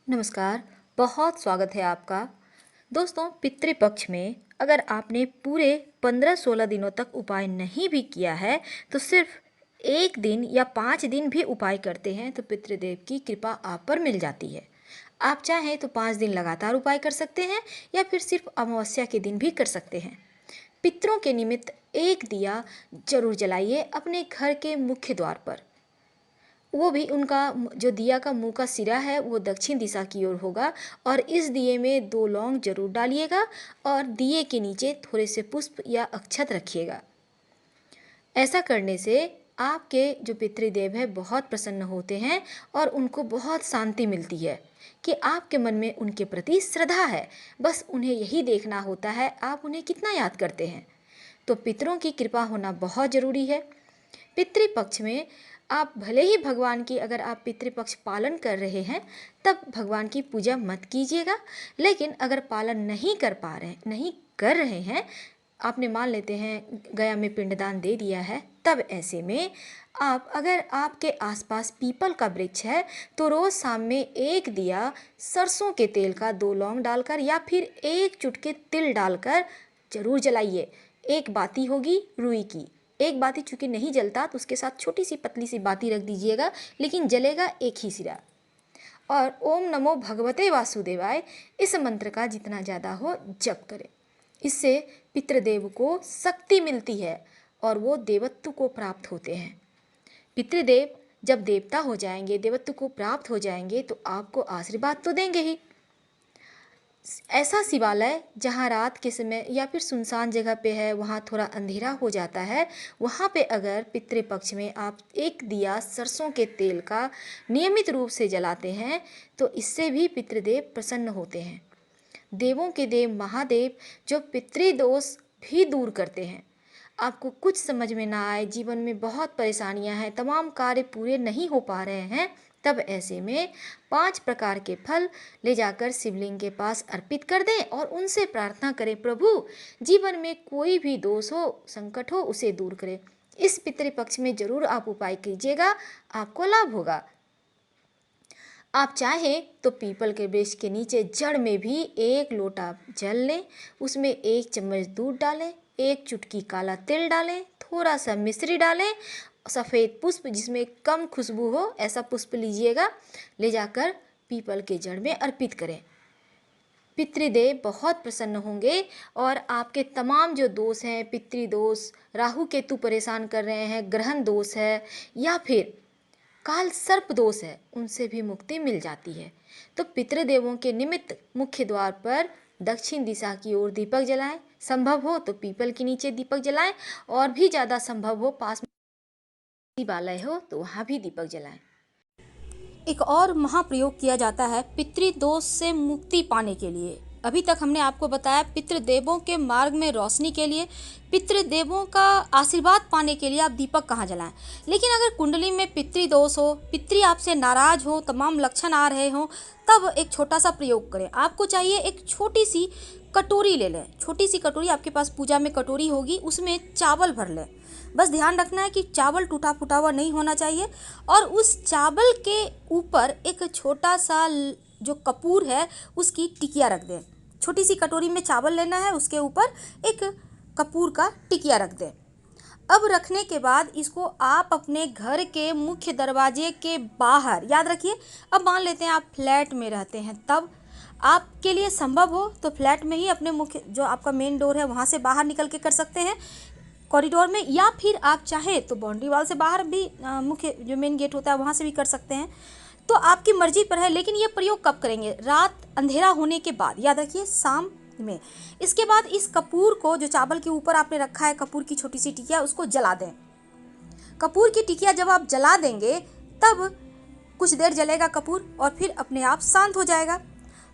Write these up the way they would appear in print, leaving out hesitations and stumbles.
नमस्कार, बहुत स्वागत है आपका। दोस्तों, पितृपक्ष में अगर आपने पूरे 15-16 दिनों तक उपाय नहीं भी किया है, तो सिर्फ 1 दिन या 5 दिन भी उपाय करते हैं तो पितृदेव की कृपा आप पर मिल जाती है। आप चाहें तो 5 दिन लगातार उपाय कर सकते हैं या फिर सिर्फ अमावस्या के दिन भी कर सकते हैं। पितरों के निमित्त एक दिया जरूर जलाइए अपने घर के मुख्य द्वार पर। वो भी उनका जो दिया का मुंह का सिरा है वो दक्षिण दिशा की ओर होगा और इस दिए में 2 लौंग जरूर डालिएगा और दिए के नीचे थोड़े से पुष्प या अक्षत रखिएगा। ऐसा करने से आपके जो पितृदेव है बहुत प्रसन्न होते हैं और उनको बहुत शांति मिलती है कि आपके मन में उनके प्रति श्रद्धा है। बस उन्हें यही देखना होता है आप उन्हें कितना याद करते हैं। तो पितरों की कृपा होना बहुत ज़रूरी है। पितृपक्ष में आप भले ही भगवान की अगर आप पितृपक्ष पालन कर रहे हैं तब भगवान की पूजा मत कीजिएगा, लेकिन अगर पालन नहीं कर रहे हैं, आपने मान लेते हैं गया में पिंडदान दे दिया है, तब ऐसे में आप अगर आपके आसपास पीपल का वृक्ष है तो रोज़ शाम में एक दिया सरसों के तेल का 2 लौंग डालकर या फिर 1 चुटकी तिल डालकर जरूर जलाइए। एक बाती होगी रुई की, एक बाती चूँकि नहीं जलता तो उसके साथ छोटी सी पतली सी बाती रख दीजिएगा, लेकिन जलेगा एक ही सिरा। और ओम नमो भगवते वासुदेवाय इस मंत्र का जितना ज़्यादा हो जप करें। इससे पितृदेव को शक्ति मिलती है और वो देवत्व को प्राप्त होते हैं। पितृदेव जब देवता हो जाएंगे, देवत्व को प्राप्त हो जाएंगे तो आपको आशीर्वाद तो देंगे ही। ऐसा शिवालय जहाँ रात के समय या फिर सुनसान जगह पे है, वहाँ थोड़ा अंधेरा हो जाता है, वहाँ पे अगर पितृपक्ष में आप एक दिया सरसों के तेल का नियमित रूप से जलाते हैं तो इससे भी पितृदेव प्रसन्न होते हैं। देवों के देव महादेव जो पितृदोष भी दूर करते हैं। आपको कुछ समझ में ना आए, जीवन में बहुत परेशानियां हैं, तमाम कार्य पूरे नहीं हो पा रहे हैं, तब ऐसे में 5 प्रकार के फल ले जाकर शिवलिंग के पास अर्पित कर दें और उनसे प्रार्थना करें, प्रभु जीवन में कोई भी दोष हो, संकट हो, उसे दूर करें। इस पितृपक्ष में जरूर आप उपाय कीजिएगा, आपको लाभ होगा। आप चाहें तो पीपल के वृक्ष के नीचे जड़ में भी 1 लोटा जल लें, उसमें 1 चम्मच दूध डालें, 1 चुटकी काला तिल डालें, थोड़ा सा मिश्री डालें, सफ़ेद पुष्प जिसमें कम खुशबू हो ऐसा पुष्प लीजिएगा, ले जाकर पीपल के जड़ में अर्पित करें। पितृदेव बहुत प्रसन्न होंगे और आपके तमाम जो दोष हैं, पितृदोष, राहु केतु परेशान कर रहे हैं, ग्रहण दोष है या फिर काल सर्प दोष है, उनसे भी मुक्ति मिल जाती है। तो पितृदेवों के निमित्त मुख्य द्वार पर दक्षिण दिशा की ओर दीपक जलाएं, संभव हो तो पीपल के नीचे दीपक जलाएं और भी ज़्यादा संभव हो पास में शिवालय हो तो वहाँ भी दीपक जलाएं। एक और महाप्रयोग किया जाता है पितृदोष से मुक्ति पाने के लिए। अभी तक हमने आपको बताया पितृदेवों के मार्ग में रोशनी के लिए, पितृदेवों का आशीर्वाद पाने के लिए आप दीपक कहाँ जलाएं। लेकिन अगर कुंडली में पितृदोष हो, पितृ आपसे नाराज हो, तमाम लक्षण आ रहे हों, तब एक छोटा सा प्रयोग करें। आपको चाहिए एक छोटी सी कटोरी ले लें, छोटी सी कटोरी, आपके पास पूजा में कटोरी होगी, उसमें चावल भर लें। बस ध्यान रखना है कि चावल टूटा फूटा हुआ नहीं होना चाहिए और उस चावल के ऊपर एक छोटा सा जो कपूर है उसकी टिकिया रख दें। छोटी सी कटोरी में चावल लेना है, उसके ऊपर एक कपूर का टिकिया रख दें। अब रखने के बाद इसको आप अपने घर के मुख्य दरवाजे के बाहर, याद रखिए, अब मान लेते हैं आप फ्लैट में रहते हैं, तब आपके लिए संभव हो तो फ्लैट में ही अपने मुख्य जो आपका मेन डोर है वहाँ से बाहर निकल के कर सकते हैं कॉरिडोर में, या फिर आप चाहे तो बाउंड्री वाल से बाहर भी मुख्य जो मेन गेट होता है वहाँ से भी कर सकते हैं। तो आपकी मर्जी पर है, लेकिन ये प्रयोग कब करेंगे? रात अंधेरा होने के बाद, याद रखिए शाम में। इसके बाद इस कपूर को जो चावल के ऊपर आपने रखा है, कपूर की छोटी सी टिकिया, उसको जला दें। कपूर की टिकिया जब आप जला देंगे तब कुछ देर जलेगा कपूर और फिर अपने आप शांत हो जाएगा।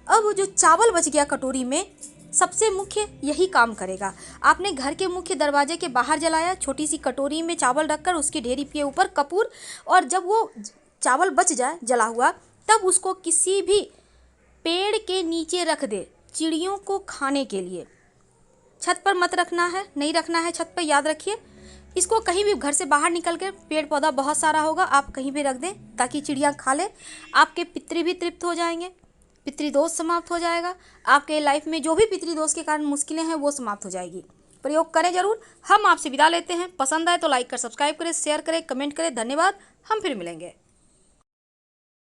अब जो चावल बच गया कटोरी में, सबसे मुख्य यही काम करेगा। आपने घर के मुख्य दरवाजे के बाहर जलाया, छोटी सी कटोरी में चावल रखकर उसकी ढेरी के ऊपर कपूर, और जब वो चावल बच जाए जला हुआ तब उसको किसी भी पेड़ के नीचे रख दे चिड़ियों को खाने के लिए। छत पर मत रखना है, नहीं रखना है छत पर, याद रखिए। इसको कहीं भी घर से बाहर निकल कर, पेड़ पौधा बहुत सारा होगा, आप कहीं भी रख दें ताकि चिड़िया खा ले, आपके पितृ भी तृप्त हो जाएंगे। पितृदोष समाप्त हो जाएगा। आपके लाइफ में जो भी पितृदोष के कारण मुश्किलें हैं वो समाप्त हो जाएगी। प्रयोग करें जरूर। हम आपसे विदा लेते हैं। पसंद आए तो लाइक कर सब्सक्राइब करें, शेयर करें, कमेंट करें। धन्यवाद। हम फिर मिलेंगे।